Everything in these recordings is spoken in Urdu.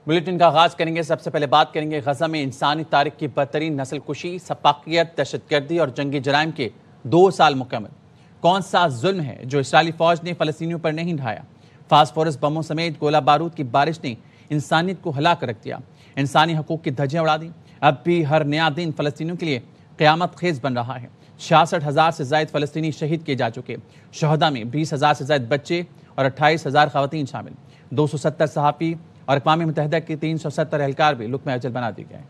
بلیٹن کا آغاز کریں گے۔ سب سے پہلے بات کریں گے غزہ میں انسانی تاریخ کی بدترین نسل کشی، سفاکیت، دہشت گردی اور جنگی جرائم کے 2 سال مکمل۔ کون سا ظلم ہے جو اسرائیلی فوج نے فلسطینیوں پر نہیں ڈھایا؟ فاسفورس بموں سمیت گولہ بارود کی بارش نے انسانیت کو ہلا کر رکھ دیا، انسانی حقوق کی دھجیاں اڑا دیں۔ اب بھی ہر نیا دن فلسطینیوں کے لیے قیامت خیز بن رہا ہے۔ 66,000 سے زائد فلسطینی شہید کیے جا چکے، شہداء میں 20,000 سے زائد بچے اور 28,000 خواتین شامل، 270 صحافی اور اقوام متحدہ کے 370 اہلکار بھی لقمہ اجل بنا دیے گئے۔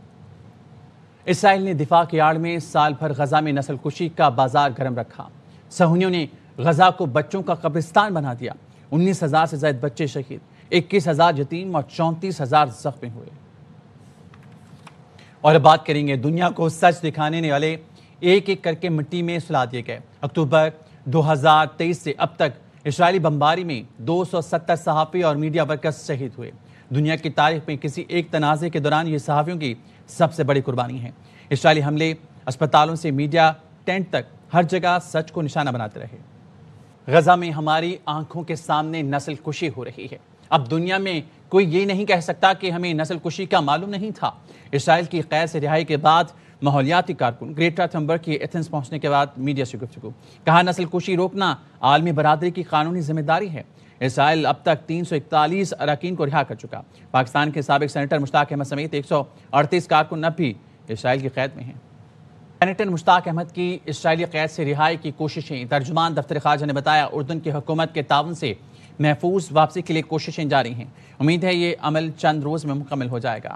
اسرائیل نے دفاع کی آڑ میں سال بھر غزہ میں نسل کشی کا بازار گرم رکھا۔ صہیونیوں نے غزہ کو بچوں کا قبرستان بنا دیا، 19,000 سے زائد بچے شہید، 21,000 یتیم اور 34,000 زخمی ہوئے۔ اور اب بات کریں گے دنیا کو سچ دکھانے والے ایک ایک کر کے مٹی میں سلا دیے گئے۔ اکتوبر 2023 سے اب تک اسرائیلی بمباری میں 270 صحافی اور میڈیا ورکرز شہید ہوئے۔ دنیا کی تاریخ میں کسی ایک تنازع کے دوران یہ صحافیوں کی سب سے بڑی قربانی ہے۔ اسرائیلی حملے اسپتالوں سے میڈیا ٹینٹ تک ہر جگہ سچ کو نشانہ بناتے رہے۔ غزہ میں ہماری آنکھوں کے سامنے نسل کشی ہو رہی ہے۔ اب دنیا میں کوئی یہ نہیں کہہ سکتا کہ ہمیں نسل کشی کا معلوم نہیں تھا۔ اسرائیل کی قید سے رہائی کے بعد ماحولیاتی کارکن گریٹا تھنبرگ کی ایتھنز پہنچنے کے بعد میڈیا سے گفتگو، کہا نسل کشی روکنا عالمی برادری کی قانونی ذمہ داری ہے۔ اسرائیل اب تک 341 اراکین کو رہا کر چکا۔ پاکستان کے سابق سینیٹر مشتاق احمد سمیت 138 کارکن اب بھی اسرائیل کی قید میں ہیں۔ سینیٹر مشتاق احمد کی اسرائیلی قید سے رہائی کی کوششیں، ترجمان دفتر خارجہ نے بتایا اردن کی حکومت کے تعاون سے محفوظ واپسی کے لیے کوششیں جاری ہیں۔ امید ہے یہ عمل چند روز میں مکمل ہو جائے گا۔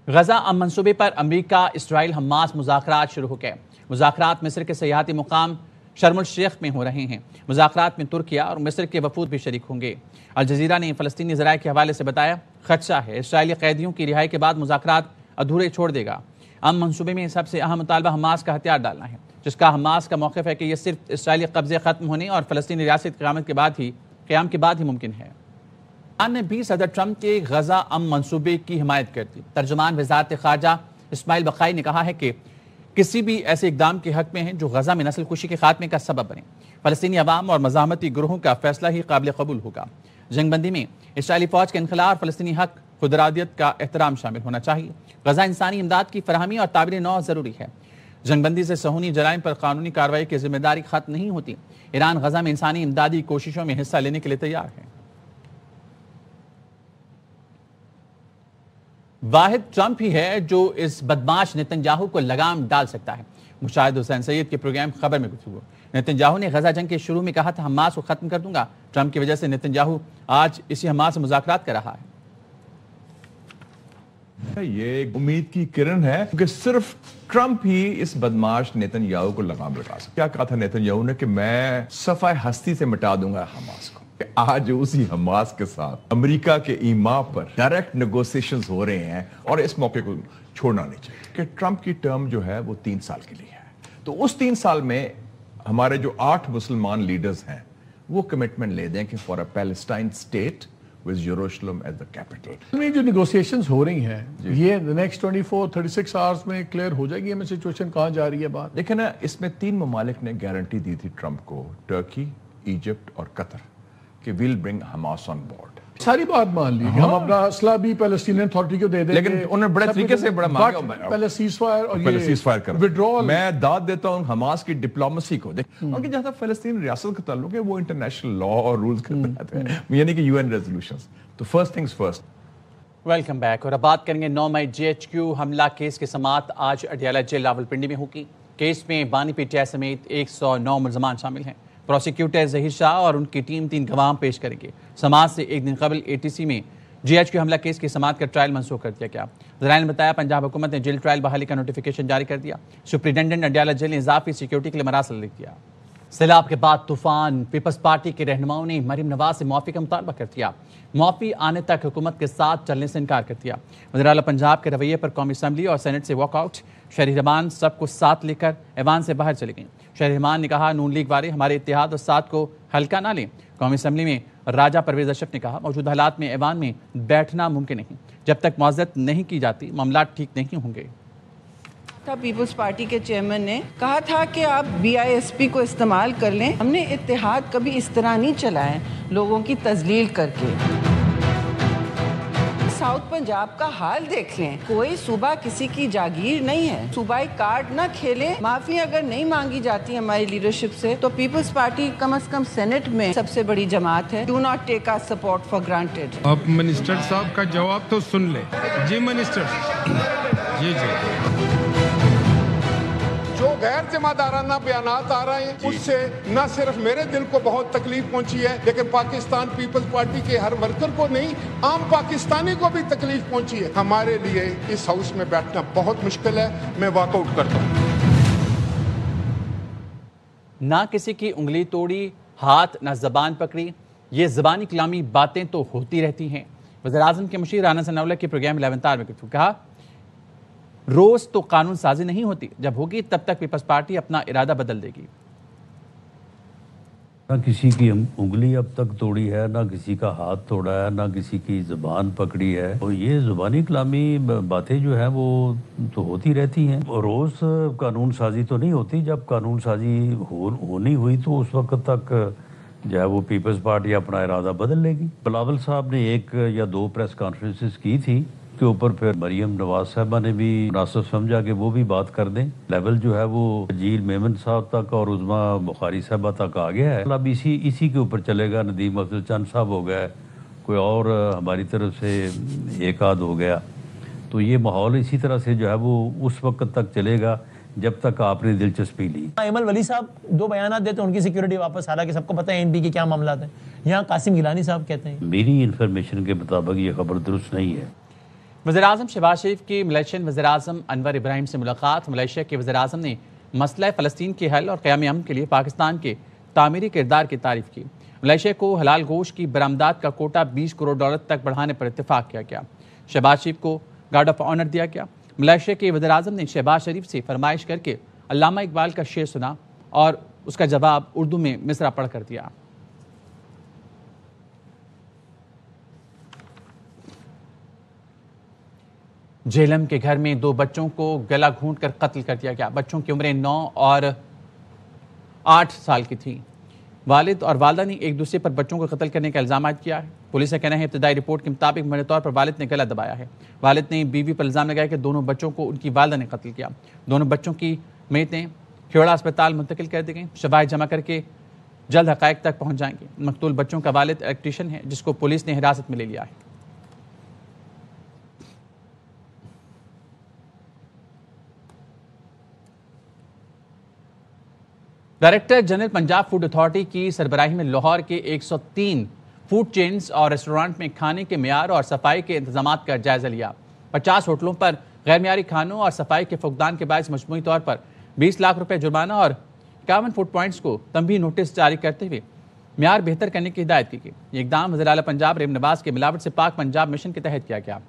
غزہ امن منصوبے پر امریکہ اسرائیل حماس مذاکرات شروع ہو گئے۔ مذاکرات مصر کے سیاحتی مقام شرم الشیخ میں ہو رہے ہیں۔ مذاکرات میں ترکیہ اور مصر کے وفود بھی شریک ہوں گے۔ الجزیرہ نے فلسطینی ذرائع کے حوالے سے بتایا خدشہ ہے اسرائیلی قیدیوں کی رہائی کے بعد مذاکرات ادھورے چھوڑ دے گا۔ امن منصوبے میں سب سے اہم مطالبہ حماس کا ہتھیار ڈالنا ہے، جس کا حماس کا موقف ہے کہ یہ صرف اسرائیلی قبضے ختم ہونے اور فلسطینی ریاست قیام کے بعد ہی ممکن ہے۔ ایران نے بھی صدر ٹرمپ کے غزہ امن منصوبے کی حمایت کر دی۔ ترجمان وزارت خارجہ اسماعیل بقائی نے کہا ہے کہ کسی بھی ایسے اقدام کے حق میں ہیں جو غزہ میں نسل کشی کے خاتمے کا سبب بنے۔ فلسطینی عوام اور مزاحمتی گروہوں کا فیصلہ ہی قابل قبول ہوگا۔ جنگ بندی میں اسرائیلی فوج کے انخلاء اور فلسطینی حق خود ارادیت کا احترام شامل ہونا چاہیے۔ غزہ انسانی امداد کی فراہمی اور تعبیر نو ضروری ہے۔ جنگ بندی سے صہیونی جرائم پر قانونی کارروائی کی ذمہ داری ختم نہیں ہوتی۔ ایران غزہ میں انسانی امدادی کوششوں میں حصہ لینے کے لیے تیار ہے۔ واحد ٹرمپ ہی ہے جو اس بدماش نتنیاہو کو لگام ڈال سکتا ہے۔ مشاہد حسین سید کے پروگرام خبر میں گفتگو۔ نتنیاہو نے غزہ جنگ کے شروع میں کہا تھا حماس کو ختم کر دوں گا۔ ٹرمپ کی وجہ سے نتنیاہو آج اسی حماس سے مذاکرات کر رہا ہے۔ یہ ایک امید کی کرن ہے کہ صرف ٹرمپ ہی اس بدماش نتنیاہو کو لگام لگا سکتا۔ کیا کہا تھا نتنیاہو نے کہ میں صفحہ ہستی سے مٹا دوں گا حماس کو۔ آج اسی حماس کے ساتھ امریکہ کے ایما پر ڈائریکٹ نیگوسیشنز ہو رہے ہیں اور اس موقع کو چھوڑنا نہیں چاہیے کہ ٹرمپ کی ٹرم جو ہے وہ 3 سال کے لیے ہے۔ تو اس 3 سال میں ہمارے جو 8 مسلمان لیڈرز ہیں وہ کمٹمنٹ لے دیں کہ for a Palestine state with Jerusalem as the capital۔ جو نیگوسیشنز ہو رہی ہیں یہ نیکسٹ 24-36 آورز میں کلیئر ہو جائے گی ہمیں سچویشن کہاں جا رہی ہے بات؟ دیکھیں نا، اس میں 3 ممالک نے گارنٹی دی تھی ٹرمپ کو، ٹرکی، ایجپٹ اور قطر، کہ we'll bring Hamas on board۔ ساری بات مان لی ہم اپنا اسلحہ بھی پیلسٹینین اتھارٹی کو دے دیں گے، لیکن انہوں نے بڑے طریقے سے بڑا مانگا پہلے سیز فائر اور پہلے سیز فائر کرو۔ وڈرول۔ میں داد دیتا ہوں حماس کی ڈپلومسی کو۔ ان کی جہاں تک فلسطین ریاست کا تعلق ہے وہ انٹرنیشنل لا اور رولز کے تحت ہے، یعنی کہ UN ریزولوشنز۔ تو first things first. Welcome back. اور اب بات کریں گے 9 مئی GHQ حملہ کیس کی سماعت آج اڈیالہ جیل راولپنڈی میں ہوگی۔ کیس میں بانی PTI سمیت 109 ملزمان شامل ہیں۔ پروسیکیوٹر ظہیر شاہ اور ان کی ٹیم 3 گواہ پیش کریں گے۔ سماعت سے ایک دن قبل ATC میں GHQ حملہ کیس کی سماعت کا ٹرائل منسوخ کر دیا گیا۔ ذرائع نے بتایا پنجاب حکومت نے جیل ٹرائل بحالی کا نوٹیفیکیشن جاری کر دیا۔ سپرنٹینڈنٹ اڈیالہ جیل نے اضافی سیکیورٹی کے لیے مراسل لکھ دیا۔ سیلاب کے بعد طوفان، پیپلز پارٹی کے رہنماؤں نے مریم نواز سے معافی کا مطالبہ کر دیا۔ معافی آنے تک حکومت کے ساتھ چلنے سے انکار کر دیا۔ وزیر اعلیٰ پنجاب کے رویے پر قومی اسمبلی اور سینٹ سے واک آؤٹ۔ شہریمان سب کو ساتھ لے کر ایوان سے باہر چلے گئیں۔ شہریمان نے کہا نون لیگ والے ہمارے اتحاد اور ساتھ کو ہلکا نہ لیں۔ قومی اسمبلی میں راجہ پرویز اشرف نے کہا موجودہ حالات میں ایوان میں بیٹھنا ممکن نہیں، جب تک معذرت نہیں کی جاتی معاملات ٹھیک نہیں ہوں گے۔ پیپلز پارٹی کے چیئرمین نے کہا تھا کہ آپ BISP کو استعمال کر لیں. ہم نے اتحاد کبھی اس طرح نہیں چلائے لوگوں کی تذلیل کر کے. ساؤتھ پنجاب کا حال دیکھ لیں. کوئی صوبہ کسی کی جاگیر نہیں ہے. صوبائی کارڈ نہ کھیلے. معافی اگر نہیں مانگی جاتی ہماری لیڈرشپ سے تو پیپلز پارٹی کم از کم سینٹ میں سب سے بڑی جماعت ہے. Do not take our support for granted. آپ منسٹر صاحب کا جواب تو سن لیں. جی منسٹر جی جو غیر ذمہ دارانہ بیانات آ رہے ہیں اس سے نہ صرف میرے دل کو بہت تکلیف پہنچی ہے لیکن پاکستان پیپلز پارٹی کے ہر ورکر کو نہیں عام پاکستانی کو بھی تکلیف پہنچی ہے. ہمارے لیے اس ہاؤس میں بیٹھنا بہت مشکل ہے. میں واک آؤٹ کرتا ہوں. نہ کسی کی انگلی توڑی، ہاتھ نہ زبان پکڑی، یہ زبانی کلامی باتیں تو ہوتی رہتی ہیں. وزیراعظم کے مشیر رانا ثناء اللہ کے پروگرام 11 آر میں کہا روز تو قانون سازی نہیں ہوتی، جب ہوگی تب تک پیپلز پارٹی اپنا ارادہ بدل دے گی. نہ کسی کی انگلی اب تک توڑی ہے، نہ کسی کا ہاتھ توڑا ہے، نہ کسی کی زبان پکڑی ہے. اور یہ زبانی کلامی باتیں جو ہیں وہ تو ہوتی رہتی ہیں. روز قانون سازی تو نہیں ہوتی. جب قانون سازی ہونی ہوئی تو اس وقت تک جو ہے وہ پیپلز پارٹی اپنا ارادہ بدل لے گی. بلاول صاحب نے 1 یا 2 پریس کانفرنسز کی تھی کے اوپر پھر مریم نواز صاحبہ نے بھی مناسب سمجھا کہ وہ بھی بات کر دیں. لیول جو ہے وہ جیل میمن صاحب تک اور عظما بخاری صاحبہ تک آ گیا ہے. اب اسی کے اوپر چلے گا. ندیم افضل چند صاحب ہو گیا، کوئی اور ہماری طرف سے ایک آدھ ہو گیا. تو یہ ماحول اسی طرح سے جو ہے وہ اس وقت تک چلے گا جب تک آپ نے دلچسپی لی. ایمل ولی صاحب 2 بیانات دیتے ہیں ان کی سیکیورٹی واپس، حالانکہ سب کو پتہ ہے NP کے کیا معاملات ہیں. یہاں قاسم گیلانی صاحب کہتے ہیں میری انفارمیشن کے مطابق یہ خبر درست نہیں ہے. وزیراعظم شہباز شریف کی ملیشین وزیراعظم انور ابراہیم سے ملاقات. ملیشیا کے وزیراعظم نے مسئلہ فلسطین کے حل اور قیام امن کے لیے پاکستان کے تعمیری کردار کی تعریف کی. ملیشیا کو حلال گوشت کی برآمدات کا کوٹا $20 کروڑ تک بڑھانے پر اتفاق کیا گیا. شہباز شریف کو گارڈ آف آنر دیا گیا. ملیشیا کے وزیراعظم نے شہباز شریف سے فرمائش کر کے علامہ اقبال کا شعر سنا اور اس کا جواب اردو میں مصرع پڑھ کر دیا. جہلم کے گھر میں 2 بچوں کو گلا گھونٹ کر قتل کر دیا گیا. بچوں کی عمریں 9 اور 8 سال کی تھیں. والد اور والدہ نے ایک دوسرے پر بچوں کو قتل کرنے کا الزام عائد کیا ہے. پولیس کا کہنا ہے ابتدائی رپورٹ کے مطابق محض طور پر والد نے گلا دبایا ہے. والد نے بیوی پر الزام لگایا کہ دونوں بچوں کو ان کی والدہ نے قتل کیا. دونوں بچوں کی میتیں کھیوڑا اسپتال منتقل کر دی گئیں. شواہد جمع کر کے جلد حقائق تک پہنچ جائیں گے. مقتول بچوں کا والد الیکٹریشین ہے جس کو پولیس نے حراست میں لے لیا ہے. Director general Punjab food authority کی سربراہی میں لاہور کے 103 فوڈ چینز اور ریسٹورانٹ میں کھانے کے معیار اور صفائی کے انتظامات کا جائزہ لیا. 50 ہوٹلوں پر غیر معیاری کھانوں اور صفائی کے فقدان کے باعث مجموعی طور پر 20 لاکھ روپے جرمانہ اور 51 فوڈ پوائنٹس کو تنبیہ نوٹس جاری کرتے ہوئے معیار بہتر کرنے کی ہدایت کی گئی. یہ اقدام وزیر اعلیٰ پنجاب رحیم نواز کے ملاوٹ سے پاک پنجاب مشن کے تحت کیا گیا.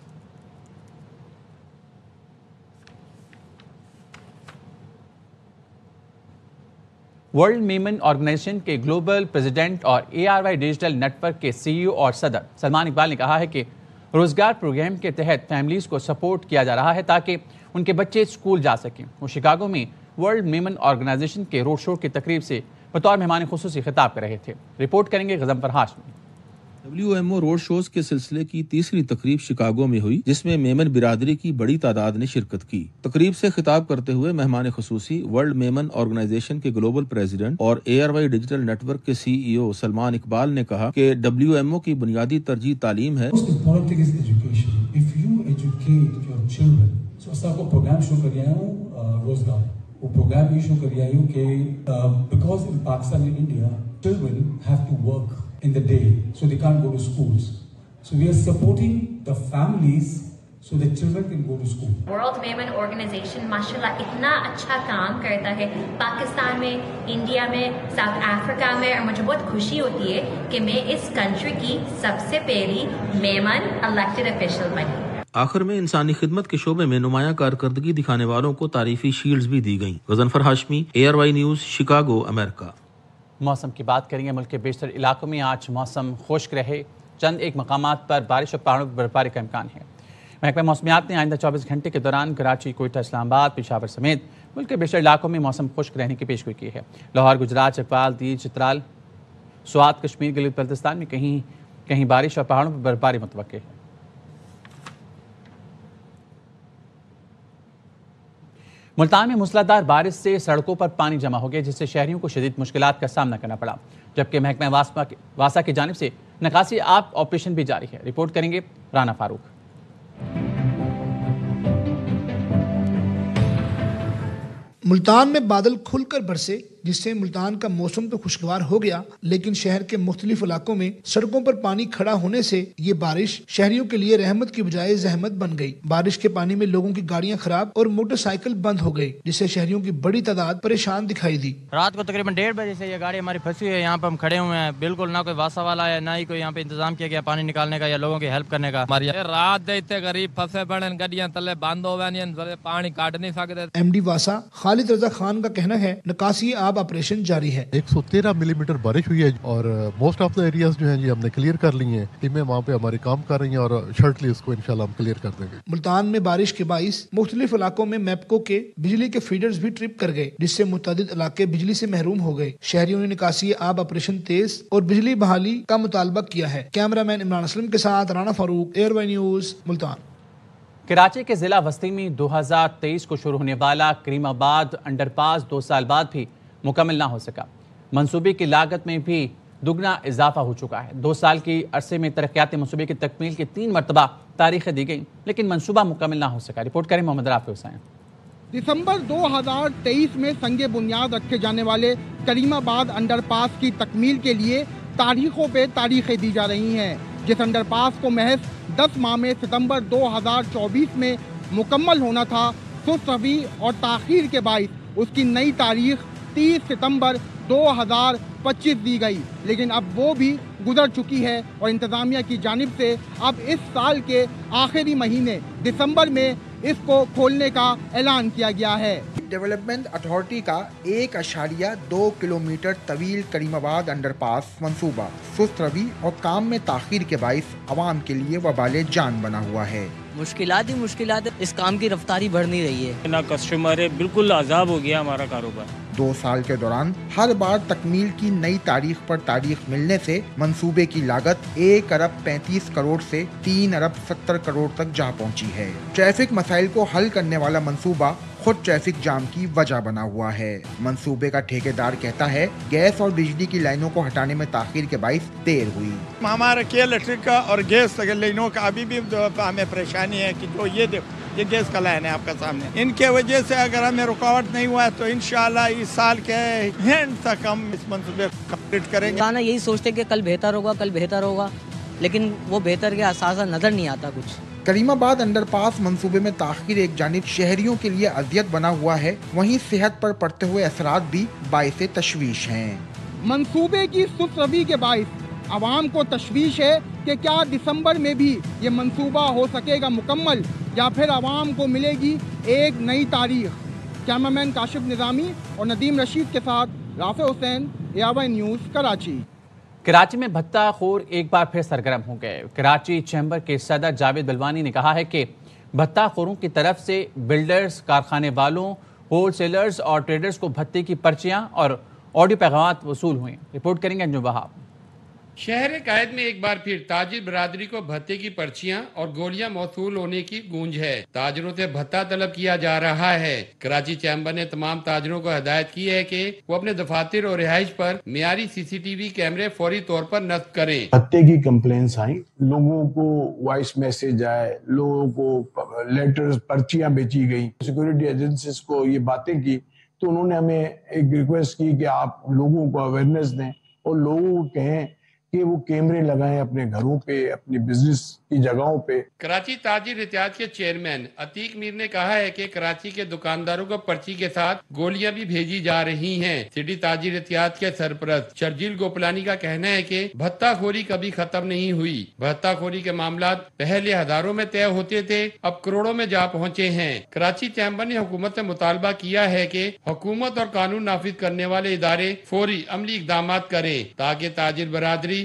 ورلڈ میمن آرگنائزیشن کے گلوبل پریزیڈنٹ اور ARY ڈیجیٹل نیٹ ورک کے CEO اور صدر سلمان اقبال نے کہا ہے کہ روزگار پروگرام کے تحت فیملیز کو سپورٹ کیا جا رہا ہے تاکہ ان کے بچے اسکول جا سکیں. وہ شکاگو میں ورلڈ میمن آرگنائزیشن کے روڈ شو کی تقریب سے بطور مہمان خصوصی خطاب کر رہے تھے. رپورٹ کریں گے Ghazanfar Hashmi. WMO road shows کے سلسلے کی 3ری تقریب شکاگو میں ہوئی جس میں میمن برادری کی بڑی تعداد نے شرکت کی. تقریب سے خطاب کرتے ہوئے مہمان خصوصی ورلڈ میمن آرگنائزیشن کے گلوبل پریزیڈنٹ اور ARY ڈیجیٹل نیٹ ورک کے CEO سلمان اقبال نے کہا کہ WMO کی بنیادی ترجیح تعلیم ہے. پروگرام شروع کر رہا ہوں روزگار. وہ پروگرام یہ شروع کر رہا ہوں کہ because in Pakistan and India children have to work in the day, so they can't go to schools. So we are supporting the families so the children can go to school. World Women Organization ماشاءاللہ اتنا اچھا کام کرتا ہے پاکستان میں، انڈیا میں، ساؤتھ افریقہ میں، اور مجھے بہت خوشی ہوتی ہے کہ میں اس کنٹری کی سب سے پہلی میمن الیکٹڈ افیشل بنی. آخر میں انسانی خدمت کے شعبے میں نمایاں کارکردگی دکھانے والوں کو تعریفی شیلڈز بھی دی گئیں. Ghazanfar Hashmi, ARY news, Chicago, امریکہ. موسم کی بات کریں گے. ملک کے بیشتر علاقوں میں آج موسم خشک رہے. چند ایک مقامات پر بارش اور پہاڑوں پر برفباری کا امکان ہے. محکمہ موسمیات نے آئندہ 24 گھنٹے کے دوران کراچی، کوئٹہ، اسلام آباد، پشاور سمیت ملک کے بیشتر علاقوں میں موسم خشک رہنے کی پیشگوئی کی ہے۔ لاہور، گجرات، چکوال، دیو، چترال، سوات، کشمیر، گلگت بلتستان میں کہیں بارش اور پہاڑوں پر برفباری متوقع ہے۔ ملتان میں موسلادھار بارش سے سڑکوں پر پانی جمع ہو گیا، جس سے شہریوں کو شدید مشکلات کا سامنا کرنا پڑا، جبکہ محکمہ واسا کی جانب سے نکاسی آب آپریشن بھی جاری ہے۔ رپورٹ کریں گے رانا فاروق۔ ملتان میں بادل کھل کر برسے، جس سے ملتان کا موسم تو خوشگوار ہو گیا، لیکن شہر کے مختلف علاقوں میں سڑکوں پر پانی کھڑا ہونے سے یہ بارش شہریوں کے لیے رحمت کی بجائے زحمت بن گئی۔ بارش کے پانی میں لوگوں کی گاڑیاں خراب اور موٹر سائیکل بند ہو گئی، جس سے شہریوں کی بڑی تعداد پریشان دکھائی دی۔ رات کو تقریباً 1:30 بجے سے یہ گاڑی ہماری پھنسی ہے، یہاں پہ ہم کھڑے ہوئے ہیں، بالکل نہ کوئی واسا والا ہے، نہ ہی کوئی یہاں پہ انتظام کیا گیا پانی نکالنے کا یا لوگوں کی ہیلپ کرنے کا۔ رات اتنے غریب پھنسے پڑے، گڈیاں تلے بند ہو گئے، پانی کاٹ نہیں سکتے۔ ایم ڈی واسا خالد رضا خان کا کہنا ہے نکاسی آب آپریشن جاری ہے۔ 113 ملی میٹر بارش ہوئی ہے اور موسٹ آف دا ایریاز جو ہیں جی ہم نے کلیئر کر لی ہیں، ٹیمیں وہاں پہ ہماری کام کر رہی ہیں اور شرٹلی اس کو انشاءاللہ ہم کلیئر کر دیں گے۔ ملتان میں بارش کے باعث مختلف علاقوں میں میپکو کے بجلی کے فیڈرز بھی ٹرپ کر گئے، جس سے متعدد علاقے بجلی سے محروم ہو گئے۔ شہریوں نے نکاسی آب آپریشن تیز اور بجلی بحالی کا مطالبہ کیا ہے۔ کیمرہ مین عمران اسلم کے ساتھ Rana Farooq, ARY news, Multan. Karachi کے ضلع وسطی میں 2023 کو شروع ہونے والا کریم آباد انڈر پاس 2 سال بعد بھی مکمل نہ ہو سکا۔ منصوبے کی لاگت میں بھی دگنا اضافہ ہو چکا ہے۔ 2 سال کی عرصے میں ترقیاتی منصوبے کی تکمیل کی 3 مرتبہ تاریخیں دی گئیں، لیکن منصوبہ مکمل نہ ہو سکا۔ رپورٹ کریں محمد رافع حسین۔ دسمبر 2023 میں سنگ بنیاد رکھے جانے والے کریم آباد انڈر پاس کی تکمیل کے لیے تاریخوں پہ تاریخیں دی جا رہی ہیں۔ جس انڈر پاس کو محض 10 ماہ میں ستمبر 2024 میں مکمل ہونا تھا، سست روی اور تاخیر کے باعث اس کی نئی تاریخ 30 ستمبر 2025 دی گئی، لیکن اب وہ بھی گزر چکی ہے اور انتظامیہ کی جانب سے اب اس سال کے آخری مہینے دسمبر میں اس کو کھولنے کا اعلان کیا گیا ہے۔ ڈیولپمنٹ اتھارٹی کا 1.2 کلومیٹر طویل کریم آباد انڈر پاس منصوبہ سست روی اور کام میں تاخیر کے باعث عوام کے لیے وبال جان بنا ہوا ہے۔ مشکلات ہی مشکلات، اس کام کی رفتاری بڑھ نہیں رہی ہے، نہ کسٹمر ہے، بالکل عذاب ہو گیا ہمارا کاروبار۔ 2 سال کے دوران ہر بار تکمیل کی نئی تاریخ پر تاریخ ملنے سے منصوبے کی لاگت 1 ارب 35 کروڑ سے 3 ارب 70 کروڑ تک جا پہنچی ہے۔ ٹریفک مسائل کو حل کرنے والا منصوبہ خود ٹریفک جام کی وجہ بنا ہوا ہے۔ منصوبے کا ٹھیکیدار کہتا ہے گیس اور بجلی کی لائنوں کو ہٹانے میں تاخیر کے باعث دیر ہوئی۔ ہمارا کے الیکٹرک کا اور گیس لائنوں کا ابھی بھی ہمیں پریشانی ہے کہ جو یہ گیس کا لائن ہے آپ کا سامنے، ان کے وجہ سے اگر ہمیں رکاوٹ نہیں ہوا ہے تو انشاءاللہ اس سال کے ہینڈ تک ہم اس منصوبے کو کمپلیٹ کریں گے۔ گانا یہی سوچتے کہ کل بہتر ہوگا، لیکن وہ بہتر کے احساس نظر نہیں آتا کچھ۔ کریم آباد انڈر پاس منصوبے میں تاخیر ایک جانب شہریوں کے لیے اذیت بنا ہوا ہے، وہیں صحت پر پڑتے ہوئے اثرات بھی باعث تشویش ہیں۔ منصوبے کی سست روی کے باعث عوام کو تشویش ہے کہ کیا دسمبر میں بھی یہ منصوبہ ہو سکے گا مکمل یا پھر عوام کو ملے گی ایک نئی تاریخ۔ کیمرہ مین کاشف نظامی اور ندیم رشید کے ساتھ رافع حسین، ARY نیوز، کراچی۔ کراچی میں بھتہ خور ایک بار پھر سرگرم ہو گئے۔ کراچی چیمبر کے صدر جاوید بلوانی نے کہا ہے کہ بھتہ خوروں کی طرف سے بلڈرز، کارخانے والوں، ہول سیلرز اور ٹریڈرز کو بھتے کی پرچیاں اور آڈیو پیغامات وصول ہوئیں۔ رپورٹ کریں گے انجم وہاب۔ شہر قائد میں ایک بار پھر تاجر برادری کو بھتے کی پرچیاں اور گولیاں موصول ہونے کی گونج ہے۔ تاجروں سے بھتہ طلب کیا جا رہا ہے۔ کراچی چیمبر نے تمام تاجروں کو ہدایت کی ہے کہ وہ اپنے دفاتر اور رہائش پر معیاری CCTV کیمرے فوری طور پر نصب کریں۔ بھتے کی کمپلینس آئیں، لوگوں کو وائس میسج آئے، لوگوں کو لیٹرز، پرچیاں بیچی گئیں، سیکورٹی ایجنسیز کو یہ باتیں کی تو انہوں نے ہمیں ایک ریکویسٹ کی کہ آپ لوگوں کو اویئرنیس دیں اور لوگوں کو کہیں کہ وہ کیمرے لگائیں اپنے گھروں پہ، اپنی بزنس کی جگہوں پہ۔ کراچی تاجر اتحاد کے چیئرمین عتیق میر نے کہا ہے کہ کراچی کے دکانداروں کو پرچی کے ساتھ گولیاں بھی بھیجی جا رہی ہیں۔ سٹی تاجر اتحاد کے سرپرست شرجیل گوپلانی کا کہنا ہے کہ بھتہ خوری کبھی ختم نہیں ہوئی۔ بھتہ خوری کے معاملات پہلے ہزاروں میں طے ہوتے تھے، اب کروڑوں میں جا پہنچے ہیں۔ کراچی چیمبر نے حکومت سے مطالبہ کیا ہے کہ حکومت اور قانون نافذ کرنے والے ادارے فوری عملی اقدامات کریں تاکہ تاجر برادری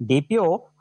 DPO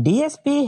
DSP